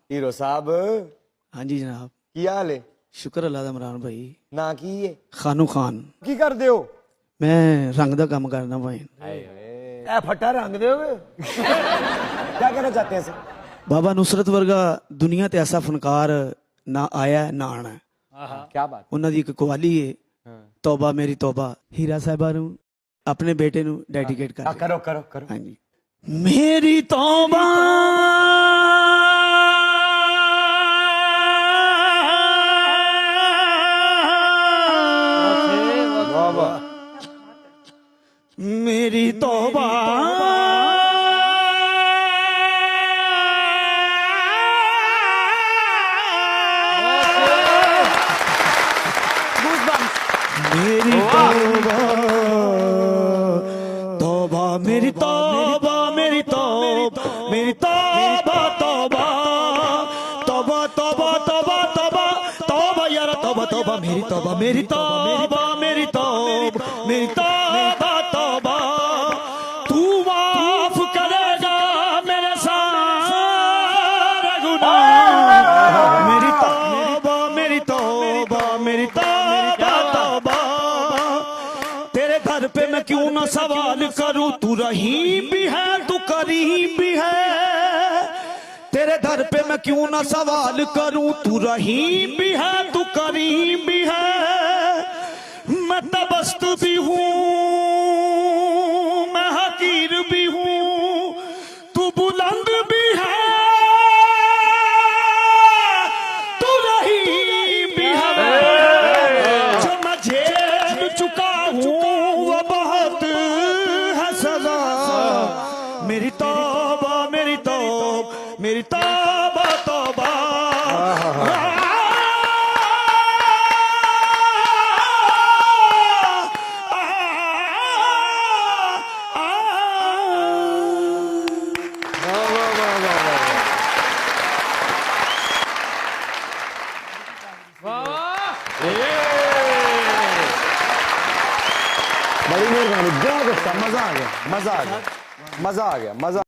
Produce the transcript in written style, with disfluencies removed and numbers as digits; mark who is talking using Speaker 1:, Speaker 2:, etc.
Speaker 1: Hero साहब
Speaker 2: हाँ जी जनाब।
Speaker 1: की हाल है?
Speaker 2: शुक्र अल्लाह दा इमरान भाई।
Speaker 1: ना की है?
Speaker 2: खानू खान।
Speaker 1: की कर दे हो?
Speaker 2: मैं रंग दा काम करना भाई।
Speaker 1: ए फटा रंग दे क्या कहना चाहते हैं सर?
Speaker 2: बाबा नुसरत वर्गा दुनिया ते ऐसा फनकार ना आया है, ना आना है।
Speaker 1: क्या बात?
Speaker 2: उन्हां दी एक कवाली है, तौबा मेरी तौबा। हीरा साहिबा नू अपने बेटे नू डेडिकेट कर।
Speaker 1: करो करो करो।
Speaker 2: हाँ जी। मेरी तौबा मेरी तौबा मेरी तौबा तौबा मेरी तौबा मेरी तौबा मेरी तौबा तौबा तौबा तौबा तौबा तौबा तौबा यार तौबा तौबा मेरी तौबा मेरी तौबा मेरी तौबा मेरी तौबा तौबा तू माफ करेगा मेरे सारे गुनाह मेरी तौबा मेरी तौबा मेरी तौबा तौबा तेरे घर पे मैं क्यों ना सवाल करूं तू रहीम भी है तू करीम भी है तेरे दर पे मैं क्यों ना सवाल करूं तू रहीम भी है तू करीम भी है मैं तबस्त भी हूं मैं हकीर भी हूं तू बुलंद भी है तू रहीम भी है जो मैं झेल चुका हूं वो बहुत है सजा मेरी तौबा मेरी तौबा मेरी तौबा तौबा
Speaker 1: बड़ी मेहरबानी, बहुत अच्छा, मजा आ गया मजा आ गया मजा आ गया मजा।